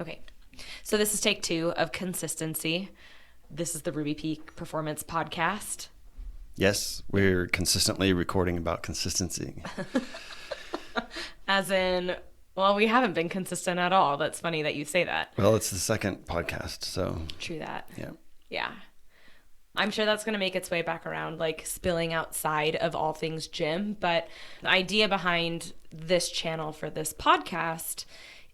Okay. So this is take 2 of consistency. This is the Ruby Peak Performance Podcast. Yes, we're consistently recording about consistency. As in, well, we haven't been consistent at all. That's funny that you say that. Well, it's the second podcast, so. True that. Yeah. Yeah. I'm sure that's going to make its way back around, like spilling outside of all things gym. But the idea behind this channel for this podcast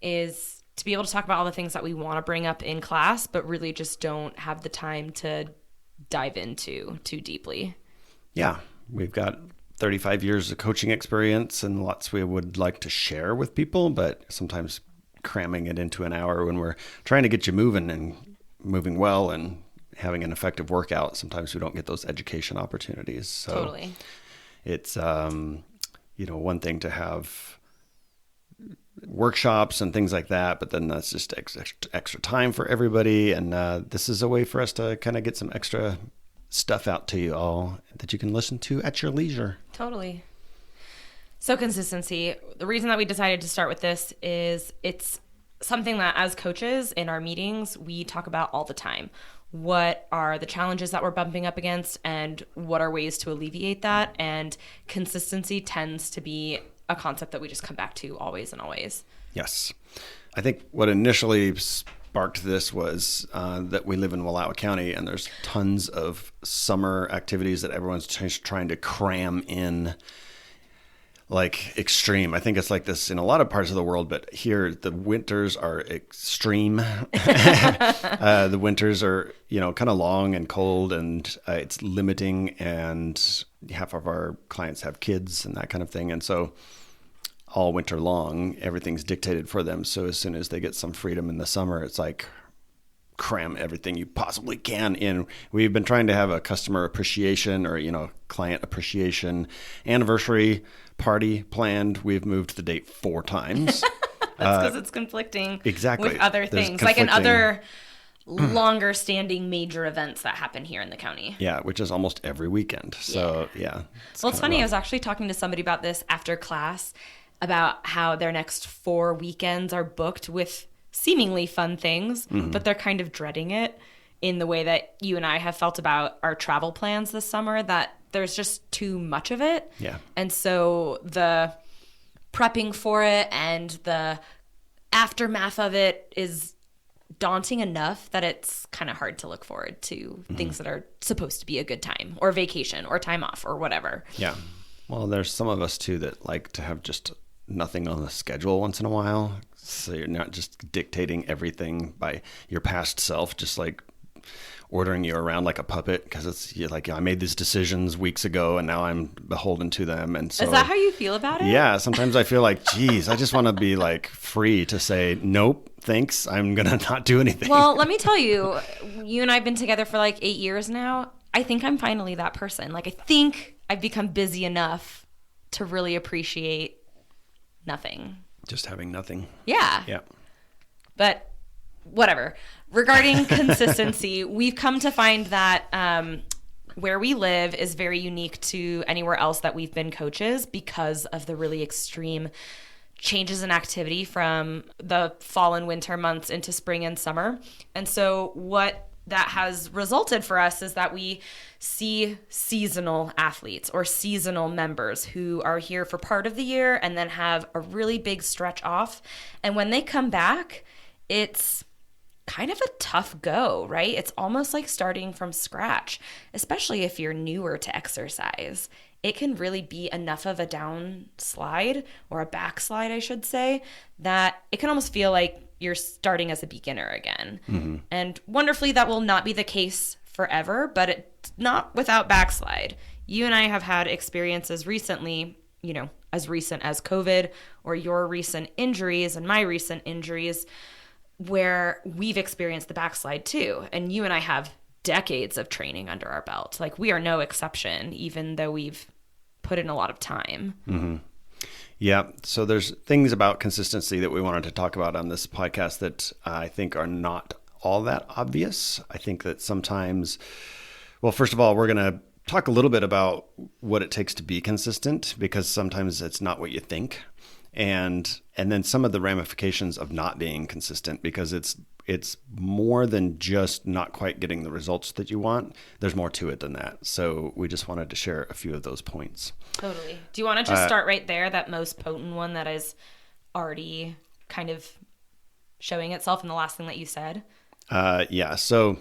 is to be able to talk about all the things that we want to bring up in class, but really just don't have the time to dive into too deeply. Yeah, we've got 35 years of coaching experience and lots we would like to share with people, but sometimes cramming it into an hour when we're trying to get you moving and moving well and having an effective workout, sometimes we don't get those education opportunities. So Totally. It's, one thing to have workshops and things like that, but then that's just extra time for everybody. And this is a way for us to kind of get some extra stuff out to you all that you can listen to at your leisure. Totally. So consistency. The reason that we decided to start with this is it's something that as coaches in our meetings, we talk about all the time. What are the challenges that we're bumping up against and what are ways to alleviate that? And consistency tends to be a concept that we just come back to always and always. Yes. I think what initially sparked this was that we live in Wallowa County and there's tons of summer activities that everyone's trying to cram in like extreme. I think it's like this in a lot of parts of the world, but here the winters are extreme. The winters are, kind of long and cold and it's limiting, and half of our clients have kids and that kind of thing. And so all winter long, everything's dictated for them. So as soon as they get some freedom in the summer, it's like cram everything you possibly can in. We've been trying to have a customer appreciation or, client appreciation anniversary party planned. We've moved the date 4 times. That's because it's conflicting exactly with other things, like in other longer standing major events that happen here in the county. Yeah, which is almost every weekend. So yeah. Well, it's funny. I was actually talking to somebody about this after class about how their next 4 weekends are booked with seemingly fun things, but they're kind of dreading it in the way that you and I have felt about our travel plans this summer, that there's just too much of it. Yeah. And so the prepping for it and the aftermath of it is daunting enough that it's kind of hard to look forward to things that are supposed to be a good time or vacation or time off or whatever. Yeah. Well, there's some of us too that like to have just nothing on the schedule once in a while. So you're not just dictating everything by your past self, just like ordering you around like a puppet, because you're like, I made these decisions weeks ago and now I'm beholden to them. And so, is that how you feel about it? Yeah. Sometimes I feel like, geez, I just want to be like free to say, nope, thanks. I'm going to not do anything. Well, let me tell you, you and I have been together for like 8 years now. I think I'm finally that person. Like, I think I've become busy enough to really appreciate nothing. Just having nothing. Yeah. Yeah. But whatever. Regarding consistency, we've come to find that where we live is very unique to anywhere else that we've been coaches because of the really extreme changes in activity from the fall and winter months into spring and summer. And so what that has resulted for us is that we see seasonal athletes or seasonal members who are here for part of the year and then have a really big stretch off. And when they come back, it's kind of a tough go, right? It's almost like starting from scratch, especially if you're newer to exercise. It can really be enough of a downslide or a backslide, I should say, that it can almost feel like you're starting as a beginner again. Mm-hmm. And wonderfully, that will not be the case forever, but it's not without backslide. You and I have had experiences recently, as recent as COVID or your recent injuries and my recent injuries, where we've experienced the backslide too. And you and I have decades of training under our belt. Like, we are no exception, even though we've put in a lot of time. Mm-hmm. Yeah. So there's things about consistency that we wanted to talk about on this podcast that I think are not all that obvious. I think that sometimes, well, first of all, we're going to talk a little bit about what it takes to be consistent, because sometimes it's not what you think. and then some of the ramifications of not being consistent, because it's more than just not quite getting the results that you want. There's more to it than that. So we just wanted to share a few of those points. Totally. Do you want to just start right there, that most potent one that is already kind of showing itself in the last thing that you said? Yeah. So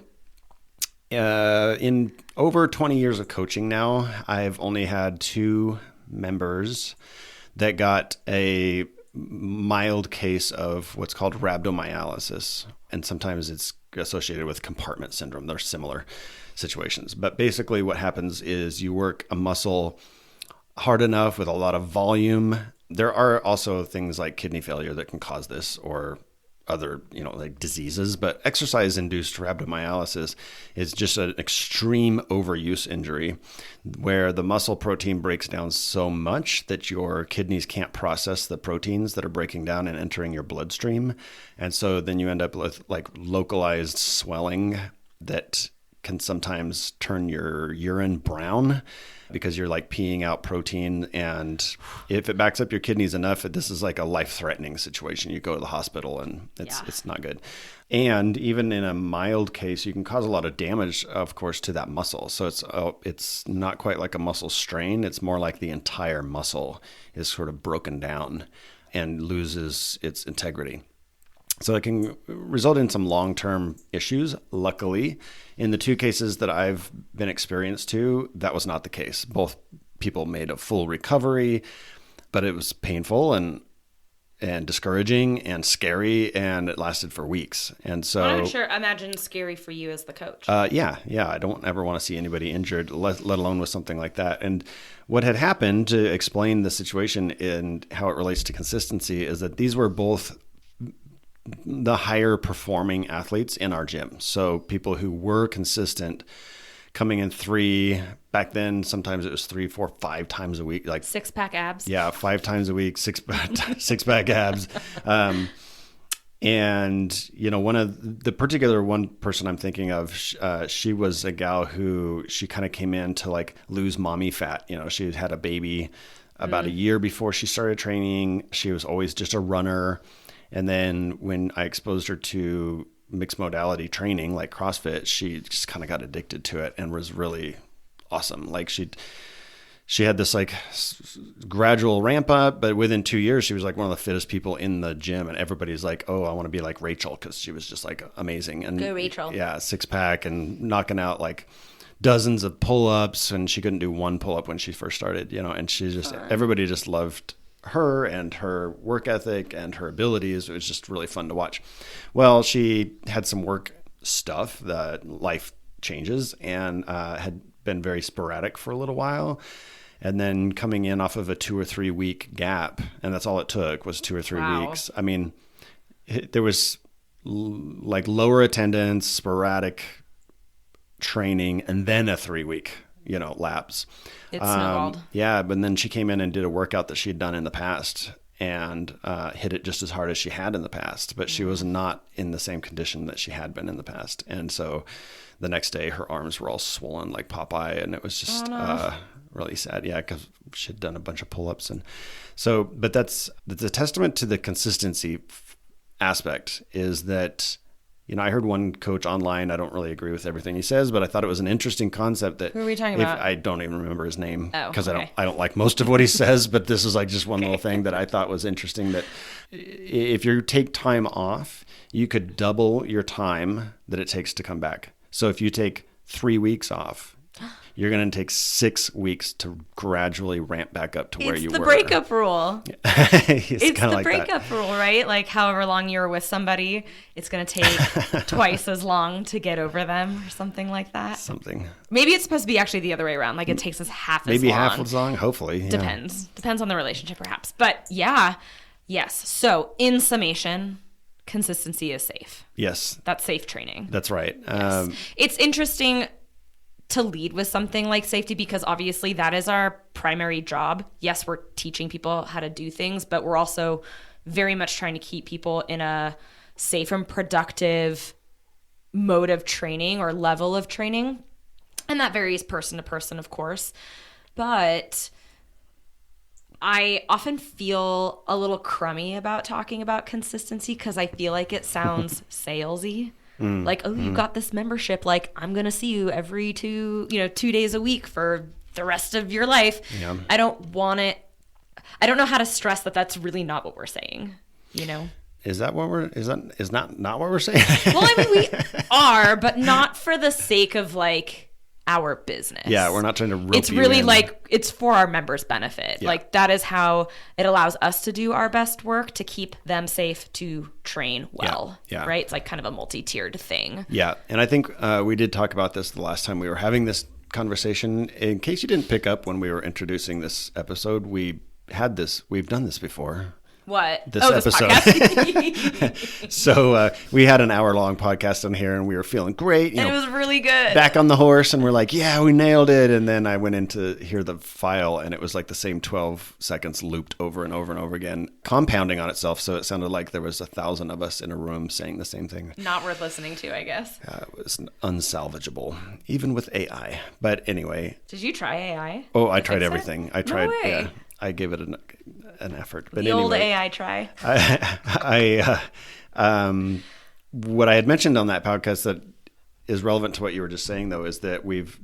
in over 20 years of coaching now, I've only had 2 members that got a mild case of what's called rhabdomyolysis. And sometimes it's associated with compartment syndrome. They're similar situations. But basically what happens is you work a muscle hard enough with a lot of volume. There are also things like kidney failure that can cause this, or other, like diseases, but exercise-induced rhabdomyolysis is just an extreme overuse injury where the muscle protein breaks down so much that your kidneys can't process the proteins that are breaking down and entering your bloodstream. And so then you end up with like localized swelling that can sometimes turn your urine brown, because you're like peeing out protein. And if it backs up your kidneys enough, this is like a life-threatening situation. You go to the hospital and it's not good. And even in a mild case, you can cause a lot of damage, of course, to that muscle. So it's not quite like a muscle strain. It's more like the entire muscle is sort of broken down and loses its integrity. So it can result in some long-term issues. Luckily, in the 2 cases that I've been experienced to, that was not the case. Both people made a full recovery, but it was painful and discouraging and scary, and it lasted for weeks. And so I'm sure, imagine scary for you as the coach. Yeah. I don't ever want to see anybody injured, let alone with something like that. And what had happened, to explain the situation and how it relates to consistency, is that these were both the higher performing athletes in our gym. So people who were consistent, coming in 3, back then, sometimes it was 3, 4, 5 times a week, like 6-pack abs. Yeah. 5 times a week, 6-pack abs. And one person I'm thinking of, she was a gal who, she kind of came in to like lose mommy fat. She had a baby about a year before she started training. She was always just a runner. And then when I exposed her to mixed modality training like CrossFit, she just kind of got addicted to it and was really awesome. Like she had this like gradual ramp up, but within 2 years, she was like one of the fittest people in the gym. And everybody's like, oh, I want to be like Rachel, because she was just like amazing. And go Rachel. Yeah, 6-pack and knocking out like dozens of pull-ups. And she couldn't do 1 pull-up when she first started, and she just, everybody just loved her and her work ethic and her abilities. It was just really fun to watch. Well, she had some work stuff, that life changes, and had been very sporadic for a little while. And then coming in off of a 2 or 3 week gap, and that's all it took, was 2 or 3 weeks. I mean, there was like lower attendance, sporadic training, and then a 3 week, lapse. It snowballed. Yeah, but then she came in and did a workout that she had done in the past and hit it just as hard as she had in the past, but she was not in the same condition that she had been in the past. And so the next day her arms were all swollen like Popeye, and it was just really sad. Yeah, because she'd done a bunch of pull-ups. And so, but that's a testament to the consistency aspect, is that, I heard one coach online. I don't really agree with everything he says, but I thought it was an interesting concept. That who are we talking about? I don't even remember his name, because okay. I don't like most of what he says. But this is like just one little thing that I thought was interesting. That if you take time off, you could double your time that it takes to come back. So if you take 3 weeks off, you're going to take 6 weeks to gradually ramp back up to where you were. It's the breakup rule. It's the like breakup rule, right? Like however long you were with somebody, it's going to take twice as long to get over them, or something like that. Something. Maybe it's supposed to be actually the other way around. Like it takes us half as long. Maybe half as long, hopefully. Depends. Depends on the relationship, perhaps. But yeah, yes. So in summation, consistency is safe. Yes. That's safe training. That's right. Yes. It's interesting to lead with something like safety, because obviously that is our primary job. Yes, we're teaching people how to do things, but we're also very much trying to keep people in a safe and productive mode of training or level of training. And that varies person to person, of course. But I often feel a little crummy about talking about consistency because I feel like it sounds salesy. Like, oh, you got this membership. Like, I'm going to see you every 2 days a week for the rest of your life. Yeah. I don't want it. I don't know how to stress that that's really not what we're saying, you know? Is that what is not what we're saying? Well, I mean, we are, but not for the sake of like our business. Yeah, we're not trying to rope It's you really in. like, it's for our members' benefit. Yeah. Like, that is how it allows us to do our best work to keep them safe to train well. Yeah. Right? It's like kind of a multi-tiered thing. Yeah, and I think we did talk about this the last time we were having this conversation. In case you didn't pick up when we were introducing this episode, we've done this before. What? This episode. So we had an hour-long podcast on here, and we were feeling great. And it was really good. Back on the horse, and we're like, yeah, we nailed it. And then I went in to hear the file, and it was like the same 12 seconds looped over and over and over again, compounding on itself. So it sounded like there was 1,000 of us in a room saying the same thing. Not worth listening to, I guess. It was unsalvageable, even with AI. But anyway. Did you try AI? Oh, I tried everything. I tried. No way. Yeah, I gave it an effort. But The anyway, old AI try. What I had mentioned on that podcast that is relevant to what you were just saying, though, is that we've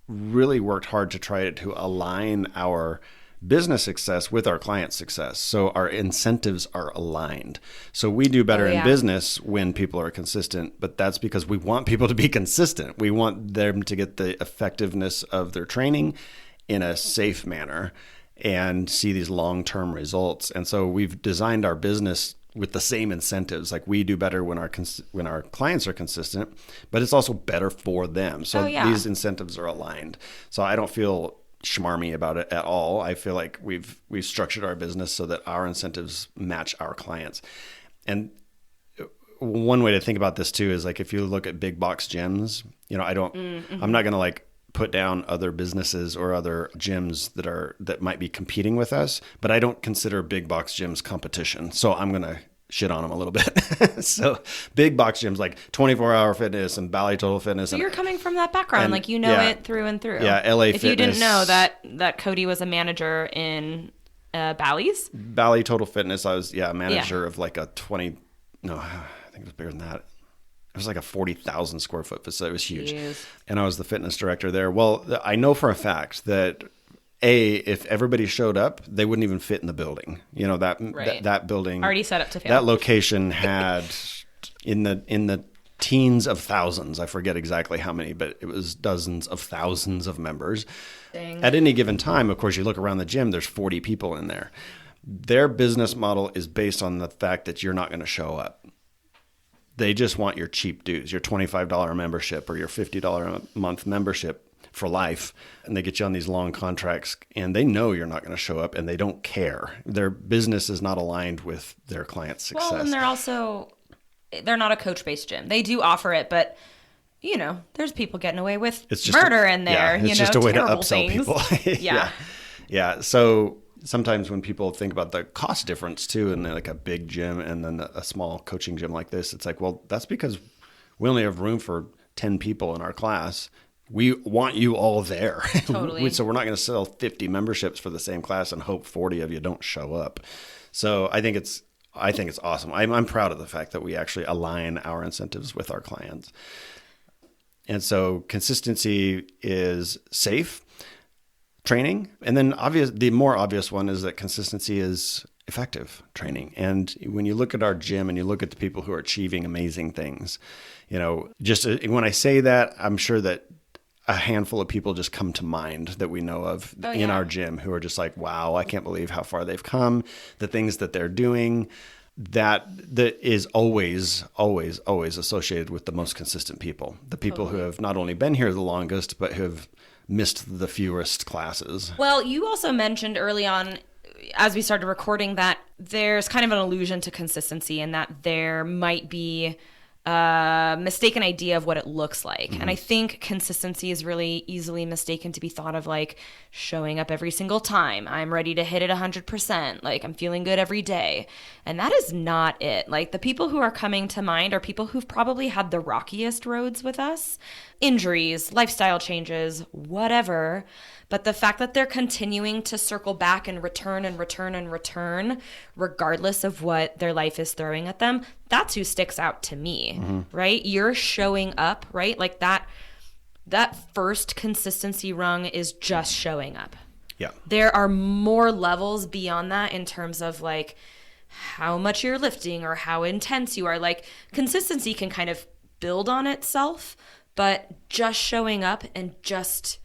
really worked hard to try to align our business success with our client success. So our incentives are aligned. So we do better in business when people are consistent, but that's because we want people to be consistent. We want them to get the effectiveness of their training in a safe manner and see these long-term results. And so we've designed our business with the same incentives. Like, we do better when our clients are consistent, but it's also better for them. So these incentives are aligned. So I don't feel schmarmy about it at all. I feel like we've structured our business so that our incentives match our clients. And one way to think about this too is like, if you look at big box gyms, I'm not going to like put down other businesses or other gyms that might be competing with us, but I don't consider big box gyms competition. So I'm going to shit on them a little bit. So big box gyms like 24-Hour Fitness and Bally Total Fitness. So you're coming from that background, like it through and through. Yeah, LA If Fitness. you didn't know that Cody was a manager in Bally's. Bally Total Fitness, I was a manager of like I think it was bigger than that. It was like a 40,000 square foot facility. It was huge. Jeez. And I was the fitness director there. Well, I know for a fact that if everybody showed up, they wouldn't even fit in the building. That building already set up to fail. That location had in the teens of thousands. I forget exactly how many, but it was dozens of thousands of members. Dang. At any given time, of course, you look around the gym, there's 40 people in there. Their business model is based on the fact that you're not going to show up. They just want your cheap dues, your $25 membership or your $50 a month membership for life. And they get you on these long contracts, and they know you're not going to show up, and they don't care. Their business is not aligned with their client's success. Well, and they're not a coach-based gym. They do offer it, but there's people getting away with murder in there. It's just a way to upsell things. people. Yeah. So sometimes when people think about the cost difference too, and like a big gym and then a small coaching gym like this, it's like, well, that's because we only have room for 10 people in our class. We want you all there. Totally. So we're not going to sell 50 memberships for the same class and hope 40 of you don't show up. So I think it's awesome. I'm proud of the fact that we actually align our incentives with our clients. And so consistency is safe training. And then the more obvious one is that consistency is effective training. And when you look at our gym and you look at the people who are achieving amazing things, just when I say that, I'm sure that a handful of people just come to mind that we know of in our gym who are just like, wow, I can't believe how far they've come, the things that they're doing. That is always, always, always associated with the most consistent people, the people who have not only been here the longest, but who have missed the fewest classes. Well, you also mentioned early on, as we started recording, that there's kind of an allusion to consistency and that there might be mistaken idea of what it looks like. And I think consistency is really easily mistaken to be thought of like showing up every single time. I'm ready to hit it 100%. Like I'm feeling good every day. And that is not it. Like the people who are coming to mind are people who've probably had the rockiest roads with us, injuries, lifestyle changes, whatever. But the fact that they're continuing to circle back and return and return and return, regardless of what their life is throwing at them, that's who sticks out to me, right? You're showing up, right? Like that first consistency rung is just showing up. Yeah. There are more levels beyond that in terms of like how much you're lifting or how intense you are. Like consistency can kind of build on itself, but just showing up and just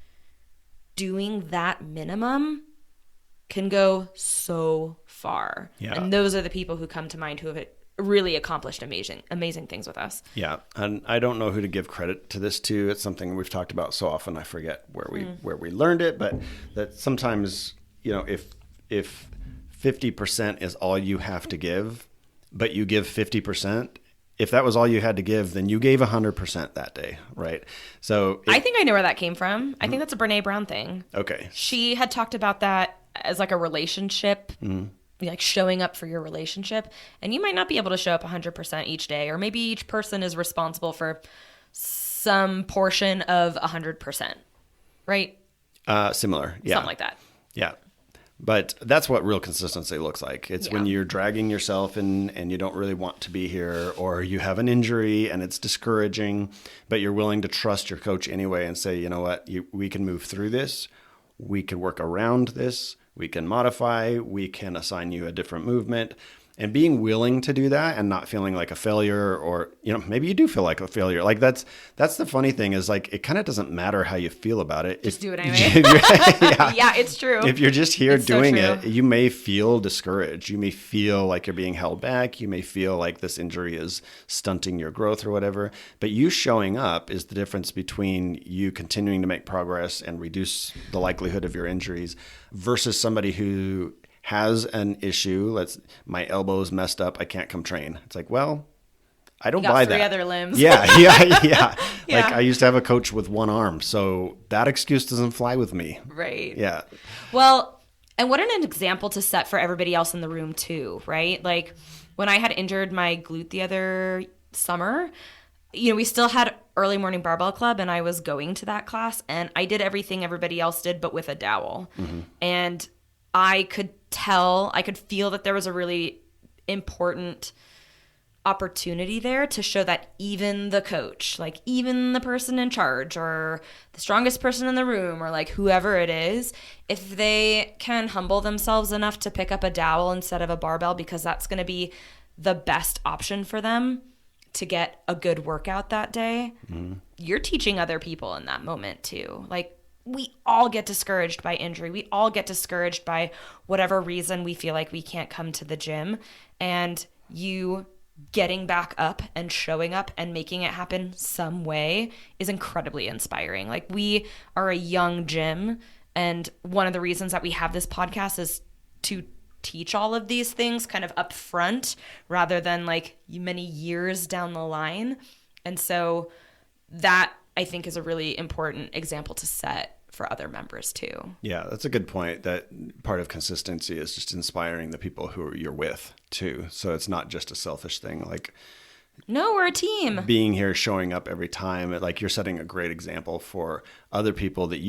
doing that minimum can go so far. Yeah. And those are the people who come to mind who have really accomplished amazing things with us. Yeah. And I don't know who to give credit to this to. It's something we've talked about so often. I forget where we learned it, but that sometimes, if 50% is all you have to give, but you give 50%, if that was all you had to give, then you gave 100% that day, right? So I think I know where that came from. I think that's a Brene Brown thing. Okay. She had talked about that as like a relationship, like showing up for your relationship. And you might not be able to show up 100% each day, or maybe each person is responsible for some portion of 100%, right? Similar. Yeah. Something like that. Yeah. But that's what real consistency looks like. It's when you're dragging yourself and you don't really want to be here, or you have an injury and it's discouraging, but you're willing to trust your coach anyway and say, you know what, we can move through this. We can work around this. We can modify. We can assign you a different movement. And being willing to do that and not feeling like a failure, or, maybe you do feel like a failure. Like that's the funny thing is like, it kind of doesn't matter how you feel about it. Just do it anyway. Yeah, it's true. If you're just here doing so it, you may feel discouraged. You may feel like you're being held back. You may feel like this injury is stunting your growth or whatever. But you showing up is the difference between you continuing to make progress and reduce the likelihood of your injuries versus somebody who has an issue. My elbow's messed up. I can't come train. It's like, well, I don't buy that. Three other limbs. Yeah. Yeah. Like I used to have a coach with one arm, so that excuse doesn't fly with me. Right. Yeah. Well, and what an example to set for everybody else in the room too, right? Like when I had injured my glute the other summer, we still had early morning barbell club, and I was going to that class, and I did everything everybody else did, but with a dowel. And I could feel that there was a really important opportunity there to show that even the coach, like even the person in charge or the strongest person in the room or like whoever it is, if they can humble themselves enough to pick up a dowel instead of a barbell because that's going to be the best option for them to get a good workout that day, you're teaching other people in that moment too. Like, we all get discouraged by injury. We all get discouraged by whatever reason we feel like we can't come to the gym. And you getting back up and showing up and making it happen some way is incredibly inspiring. Like, we are a young gym, and one of the reasons that we have this podcast is to teach all of these things kind of up front rather than like many years down the line. And so that, I think, is a really important example to set for other members too. Yeah, that's a good point. That part of consistency is just inspiring the people who you're with too. So it's not just a selfish thing. Like, no, we're a team. Being here, showing up every time, like you're setting a great example for other people that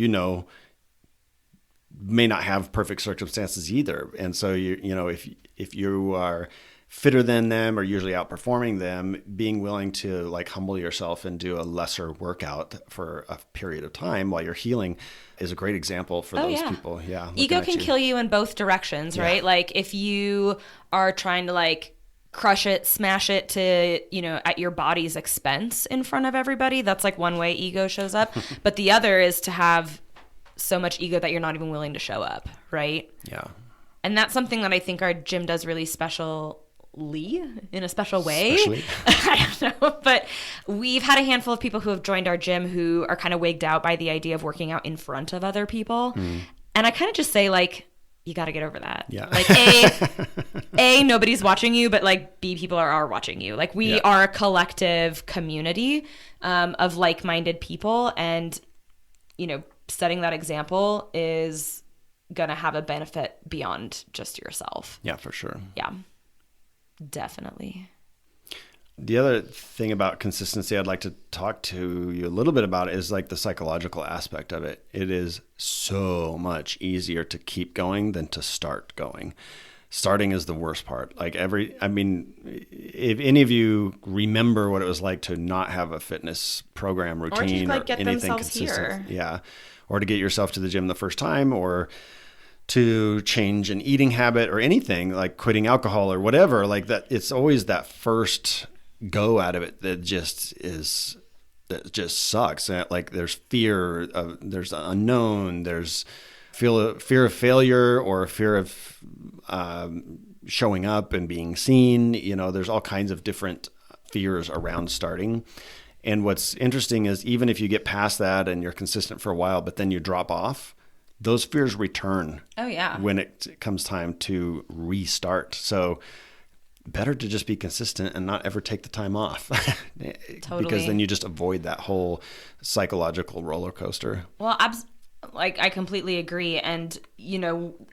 may not have perfect circumstances either. And so if you are fitter than them or usually outperforming them, being willing to like humble yourself and do a lesser workout for a period of time while you're healing is a great example for those people. Yeah. Ego can kill you in both directions, right? Like if you are trying to like crush it, smash it to, at your body's expense in front of everybody, that's like one way ego shows up. But the other is to have so much ego that you're not even willing to show up, right? Yeah. And that's something that I think our gym does really specially in a special way. Especially. I don't know, but we've had a handful of people who have joined our gym who are kind of wigged out by the idea of working out in front of other people. And I kind of just say, like, you got to get over that. Yeah. Like A, nobody's watching you, but like B, people are watching you. Like we are a collective community of like-minded people, and setting that example is going to have a benefit beyond just yourself. Yeah, for sure. Yeah, definitely. The other thing about consistency I'd like to talk to you a little bit about is like the psychological aspect of it. It is so much easier to keep going than to start going. Starting is the worst part. Like if any of you remember what it was like to not have a fitness program routine or get anything consistent. Yeah. Or to get yourself to the gym the first time, or to change an eating habit or anything like quitting alcohol or whatever, like that. It's always that first go out of it that just sucks. Like there's fear of, there's unknown, there's fear of failure or fear of showing up and being seen. There's all kinds of different fears around starting. And what's interesting is even if you get past that and you're consistent for a while, but then you drop off, those fears return. Oh yeah. When it comes time to restart. So better to just be consistent and not ever take the time off. Totally. Because then you just avoid that whole psychological roller coaster. Well, I completely agree. And,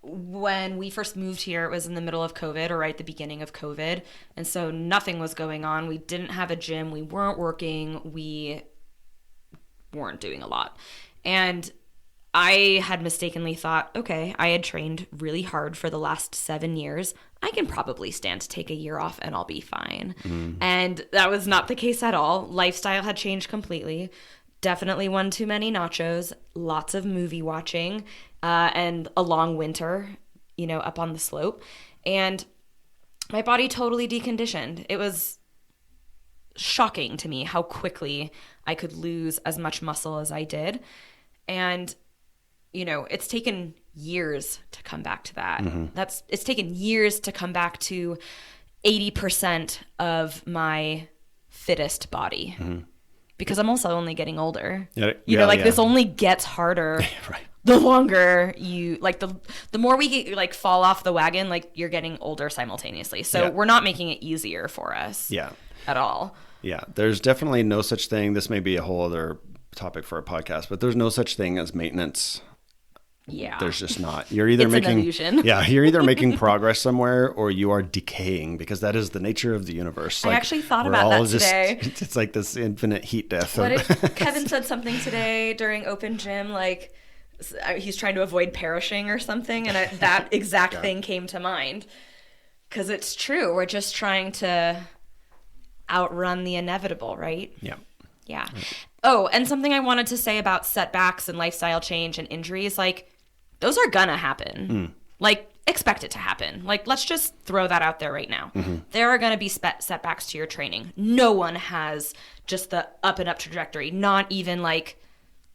when we first moved here, it was in the middle of COVID or right at the beginning of COVID. And so nothing was going on. We didn't have a gym. We weren't working. We weren't doing a lot. And I had mistakenly thought, okay, I had trained really hard for the last 7 years. I can probably stand to take a year off and I'll be fine. Mm. And that was not the case at all. Lifestyle had changed completely. Definitely one too many nachos, lots of movie watching, and a long winter, up on the slope. And my body totally deconditioned. It was shocking to me how quickly I could lose as much muscle as I did. And it's taken years to come back to that. Mm-hmm. It's taken years to come back to 80% of my fittest body. Mm-hmm. Because I'm also only getting older. This only gets harder. Right. The longer you the more we fall off the wagon, you're getting older simultaneously. So we're not making it easier for us. Yeah. At all. Yeah. There's definitely no such thing. This may be a whole other topic for a podcast, but there's no such thing as maintenance. Yeah. There's just not. You're either making you're either making progress somewhere or you are decaying, because that is the nature of the universe. I actually thought about that today. It's like this infinite heat death. What if Kevin said something today during open gym, he's trying to avoid perishing or something, and that exact thing came to mind. Because it's true. We're just trying to outrun the inevitable, right? Yeah. Yeah. Oh, and something I wanted to say about setbacks and lifestyle change and injuries, those are gonna happen. Expect it to happen. Let's just throw that out there right now. Mm-hmm. There are gonna be setbacks to your training. No one has just the up and up trajectory, not even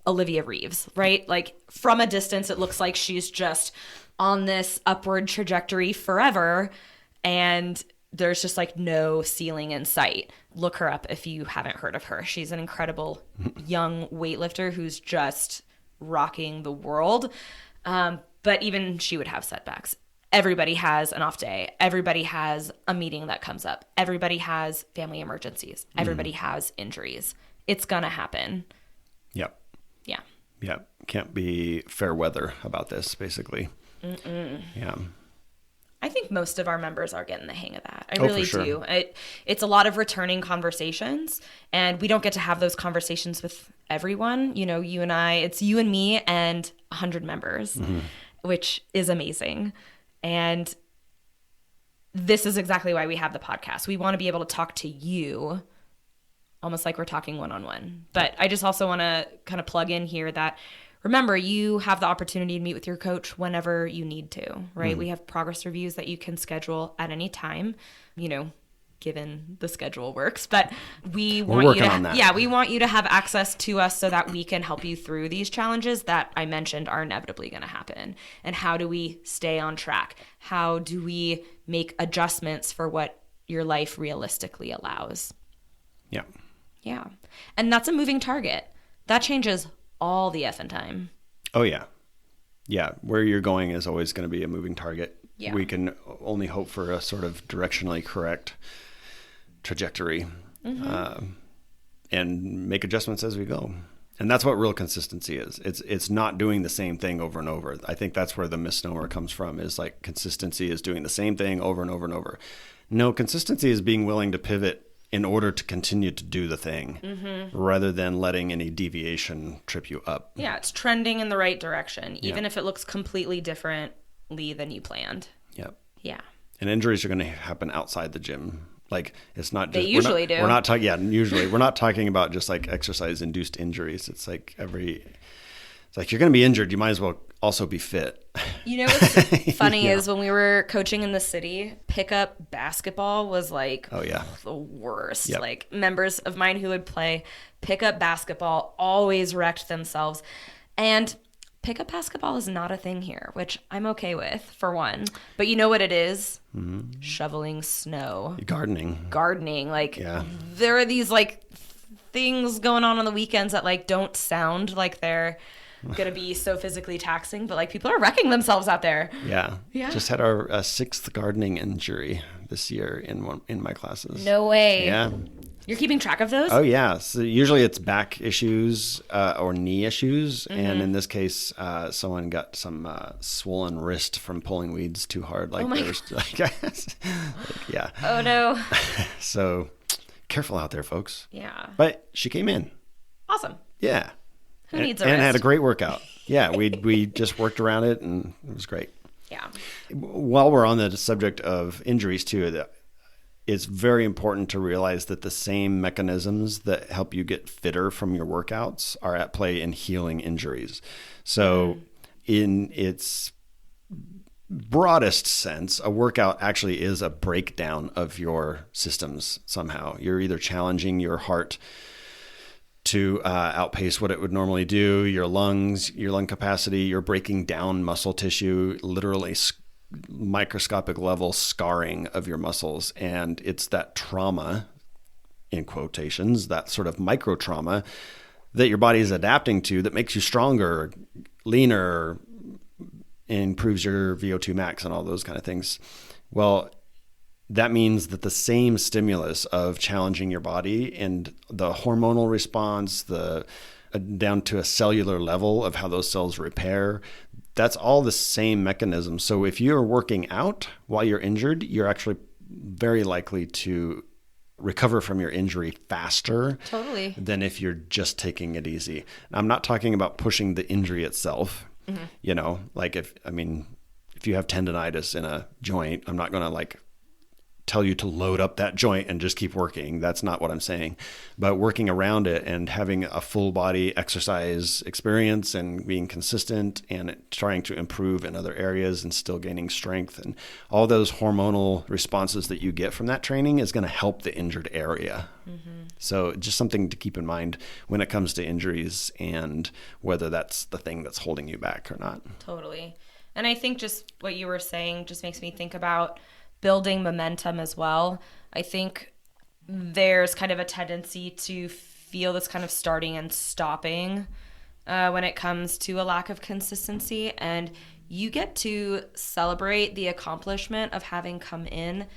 Olivia Reeves, right? From a distance, it looks like she's just on this upward trajectory forever, and there's just no ceiling in sight. Look her up if you haven't heard of her. She's an incredible young weightlifter who's just rocking the world. But even she would have setbacks. Everybody has an off day. Everybody has a meeting that comes up. Everybody has family emergencies. Everybody has injuries. It's going to happen. Yep. Yeah. Yep. Can't be fair weather about this, basically. Mm-mm. Yeah. I think most of our members are getting the hang of that. I really do. It's a lot of returning conversations, and we don't get to have those conversations with everyone. You and I, it's you and me and 100 members, mm-hmm. which is amazing. And this is exactly why we have the podcast. We want to be able to talk to you almost like we're talking one-on-one. But I just also want to kind of plug in here that remember, you have the opportunity to meet with your coach whenever you need to, right? We have progress reviews that you can schedule at any time, given the schedule works. But we want you to have access to us so that we can help you through these challenges that I mentioned are inevitably going to happen. And how do we stay on track? How do we make adjustments for what your life realistically allows? Yeah. Yeah. And that's a moving target. That changes all the effing time. Oh, yeah. Yeah, where you're going is always going to be a moving target. Yeah. We can only hope for a sort of directionally correct trajectory, and make adjustments as we go. And that's what real consistency is. It's not doing the same thing over and over. I think that's where the misnomer comes from, is like consistency is doing the same thing over and over and over. No, consistency is being willing to pivot in order to continue to do the thing, rather than letting any deviation trip you up. Yeah, it's trending in the right direction, even if it looks completely differently than you planned. Yep. Yeah. And injuries are going to happen outside the gym. Like, it's not just... They usually do. We're not talking... Yeah, usually. We're not talking about just like exercise-induced injuries. It's like It's like, you're going to be injured. You might as well also be fit. You know what's funny is when we were coaching in the city, pickup basketball was like the worst. Yep. Like, members of mine who would play pickup basketball always wrecked themselves. And pickup basketball is not a thing here, which I'm okay with, for one. But you know what it is? Mm-hmm. Shoveling snow. Gardening. Like, there are these, like, things going on the weekends that, like, don't sound like they're going to be so physically taxing. But, like, people are wrecking themselves out there. Yeah. Just had our sixth gardening injury this year in my classes. No way. Yeah. You're keeping track of those? Oh, yeah. So usually it's back issues or knee issues. Mm-hmm. And in this case, someone got some swollen wrist from pulling weeds too hard. Like, yeah. Oh, no. So careful out there, folks. Yeah. But she came in. Awesome. Yeah. Who needs a wrist? And had a great workout. Yeah. We just worked around it, and it was great. Yeah. While we're on the subject of injuries, too, it's very important to realize that the same mechanisms that help you get fitter from your workouts are at play in healing injuries. So in its broadest sense, a workout actually is a breakdown of your systems somehow. You're either challenging your heart to outpace what it would normally do, your lungs, your lung capacity, you're breaking down muscle tissue, literally microscopic level scarring of your muscles. And it's that trauma, in quotations, that sort of micro trauma that your body is adapting to that makes you stronger, leaner, improves your VO2 max and all those kind of things. Well, that means that the same stimulus of challenging your body and the hormonal response, down to a cellular level of how those cells repair, that's all the same mechanism. So if you're working out while you're injured, you're actually very likely to recover from your injury faster than if you're just taking it easy. Now, I'm not talking about pushing the injury itself. Mm-hmm. You know, like if you have tendonitis in a joint, I'm not going to like tell you to load up that joint and just keep working. That's not what I'm saying. But working around it and having a full body exercise experience and being consistent and trying to improve in other areas and still gaining strength and all those hormonal responses that you get from that training is going to help the injured area. Mm-hmm. So just something to keep in mind when it comes to injuries and whether that's the thing that's holding you back or not. Totally. And I think just what you were saying just makes me think about building momentum as well. I think there's kind of a tendency to feel this kind of starting and stopping when it comes to a lack of consistency. And you get to celebrate the accomplishment of having come in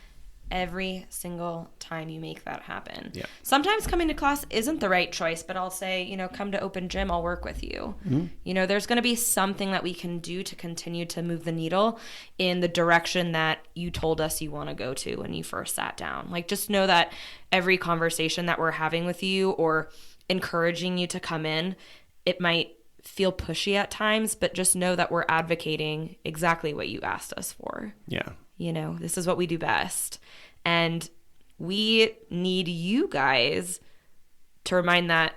every single time you make that happen. Yeah. Sometimes coming to class isn't the right choice, but I'll say, come to open gym, I'll work with you. Mm-hmm. There's going to be something that we can do to continue to move the needle in the direction that you told us you want to go to when you first sat down. Like, just know that every conversation that we're having with you or encouraging you to come in, it might feel pushy at times, but just know that we're advocating exactly what you asked us for. Yeah. This is what we do best. And we need you guys to remind that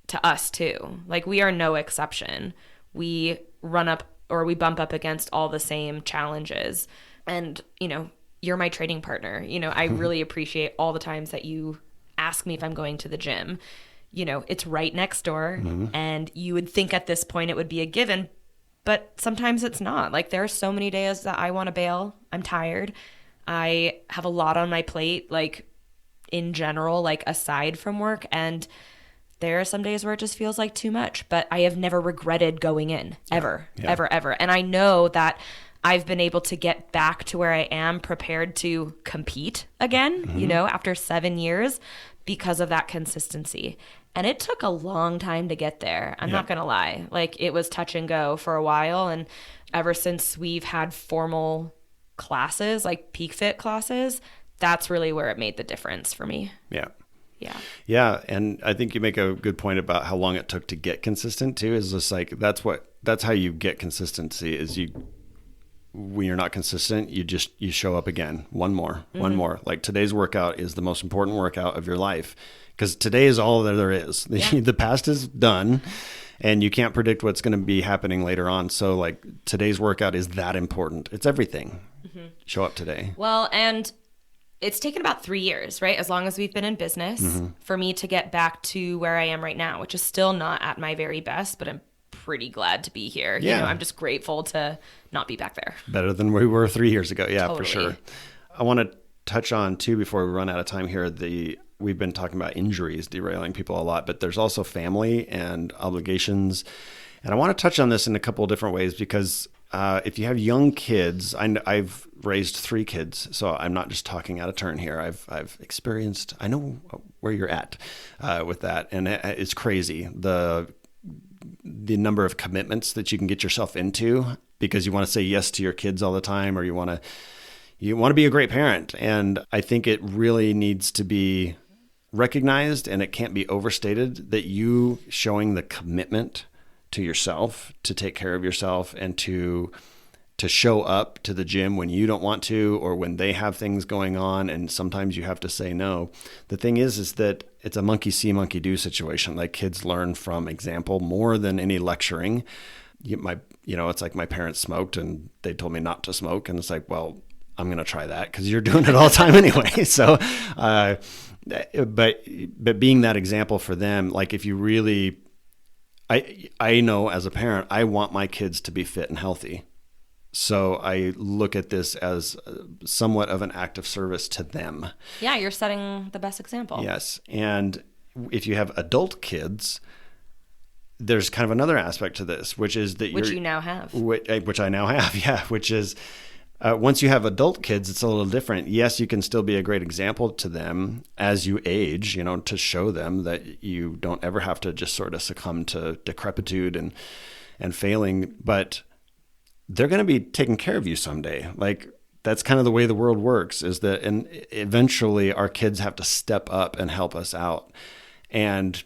to us too. Like, we are no exception. We run up or we bump up against all the same challenges. And, you're my training partner. I really appreciate all the times that you ask me if I'm going to the gym. It's right next door. Mm-hmm. And you would think at this point it would be a given, but sometimes it's not. Like, there are so many days that I want to bail. I'm tired. I have a lot on my plate, like, in general, like, aside from work. And There are some days where it just feels like too much, but I have never regretted going in ever. And I know that I've been able to get back to where I am prepared to compete again, you know, after 7 years because of that consistency. And it took a long time to get there. I'm not going to lie. Like, it was touch and go for a while. And ever since we've had formal classes, like peak fit classes, that's really where it made the difference for me. Yeah. And I think you make a good point about how long it took to get consistent too, is just like, that's how you get consistency is when you're not consistent, you show up again. One more. Like today's workout is the most important workout of your life because today is all that there is. The past is done and you can't predict what's going to be happening later on. So like today's workout is that important. It's everything. Show up today. Well, and it's taken about 3 years, right? As long as we've been in business for me to get back to where I am right now, which is still not at my very best, but I'm pretty glad to be here. Yeah. You know, I'm just grateful to not be back there. Better than we were 3 years ago. Yeah, Totally. for sure. I want to touch on too, before we run out of time here, we've been talking about injuries derailing people a lot, but there's also family and obligations. And I want to touch on this in a couple of different ways because if you have young kids, I've raised 3 kids, so I'm not just talking out of turn here. I've experienced, I know where you're at with that. And it's crazy. The number of commitments that you can get yourself into because you want to say yes to your kids all the time, or you want to be a great parent. And I think it really needs to be recognized, and it can't be overstated, that you showing the commitment to yourself to take care of yourself and to show up to the gym when you don't want to, or when they have things going on and sometimes you have to say no. The thing is that it's a monkey see, monkey do situation. Like, kids learn from example more than any lecturing. It's like my parents smoked and they told me not to smoke, and it's like, well, I'm going to try that because you're doing it all the time anyway. So, but being that example for them, like if you really, I know as a parent, I want my kids to be fit and healthy. So I look at this as somewhat of an act of service to them. Yeah, you're setting the best example. Yes. And if you have adult kids, there's kind of another aspect to this, which is that which you now have. Which I now have, yeah. Which is, once you have adult kids, it's a little different. Yes, you can still be a great example to them as you age, to show them that you don't ever have to just sort of succumb to decrepitude and failing, but they're going to be taking care of you someday. Like, that's kind of the way the world works, is that, and eventually our kids have to step up and help us out. And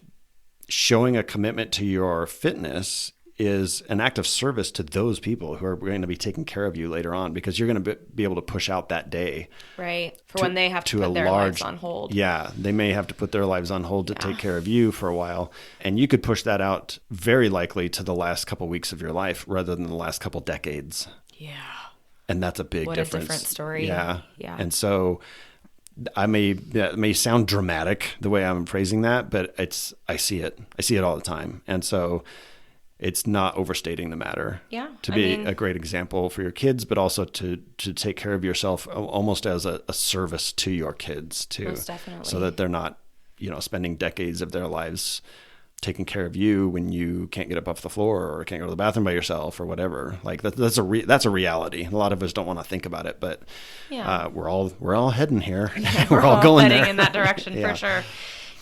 showing a commitment to your fitness is an act of service to those people who are going to be taking care of you later on, because you're going to be able to push out that day. Right. When they have to put their lives on hold. Yeah. They may have to put their lives on hold to take care of you for a while. And you could push that out very likely to the last couple weeks of your life rather than the last couple decades. Yeah. And that's a big difference. What a different story. Yeah. Yeah. And so it may sound dramatic the way I'm phrasing that, but I see it. I see it all the time. And so it's not overstating the matter. Yeah. To be a great example for your kids, but also to take care of yourself almost as a service to your kids too. Most definitely. So that they're not, spending decades of their lives taking care of you when you can't get up off the floor or can't go to the bathroom by yourself or whatever. Like that's a reality. A lot of us don't want to think about it, but we're all heading here. We're all going heading there in that direction for sure.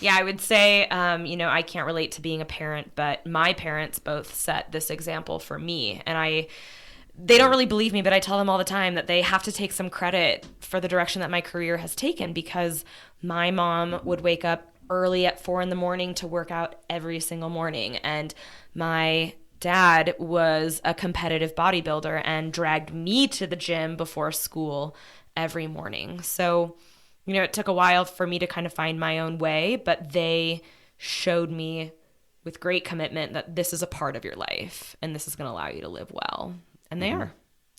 Yeah, I would say, I can't relate to being a parent, but my parents both set this example for me. And they don't really believe me, but I tell them all the time that they have to take some credit for the direction that my career has taken, because my mom would wake up early at 4 a.m. to work out every single morning. And my dad was a competitive bodybuilder and dragged me to the gym before school every morning. So it took a while for me to kind of find my own way, but they showed me with great commitment that this is a part of your life and this is going to allow you to live well. And they are.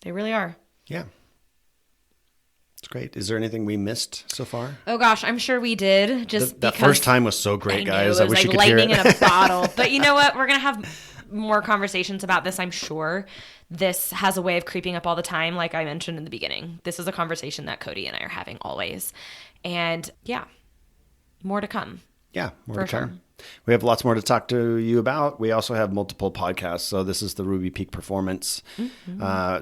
They really are. Yeah. It's great. Is there anything we missed so far? Oh gosh, I'm sure we did. That first time was so great, guys. I wish you could hear it. Lightning in a bottle. But you know what? We're going to have more conversations about this, I'm sure. This has a way of creeping up all the time, like I mentioned in the beginning. This is a conversation that Cody and I are having always. And yeah, more to come. Yeah, more to come. Sure. We have lots more to talk to you about. We also have multiple podcasts. So this is the Ruby Peak Performance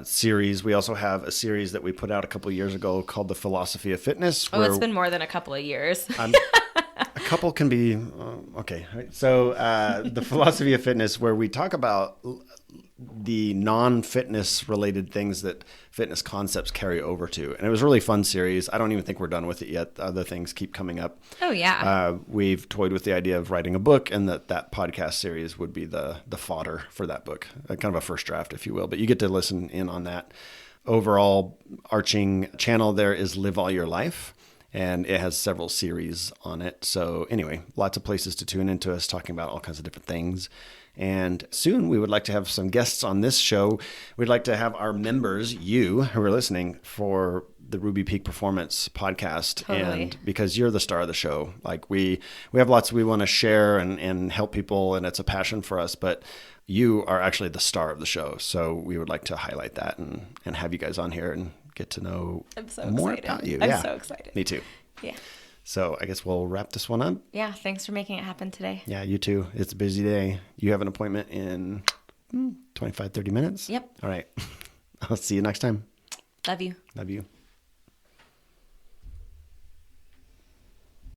series. We also have a series that we put out a couple of years ago called The Philosophy of Fitness. Oh, it's been more than a couple of years. A couple can be, okay. So the Philosophy of Fitness, where we talk about the non-fitness related things that fitness concepts carry over to. And it was a really fun series. I don't even think we're done with it yet. Other things keep coming up. Oh, yeah. We've toyed with the idea of writing a book, and that podcast series would be the fodder for that book, kind of a first draft, if you will. But you get to listen in on that. Overall arching channel there is Live All Your Life, and it has several series on it. So anyway, lots of places to tune into us talking about all kinds of different things. And soon we would like to have some guests on this show. We'd like to have our members, you who are listening, for the Ruby Peak Performance podcast. Totally. And because you're the star of the show, like we have lots we want to share and help people, and it's a passion for us, but you are actually the star of the show. So we would like to highlight that and have you guys on here and get to know more about you. I'm so excited. Me too. Yeah. So I guess we'll wrap this one up. Yeah. Thanks for making it happen today. Yeah, you too. It's a busy day. You have an appointment in 25, 30 minutes? Yep. All right. I'll see you next time. Love you. Love you.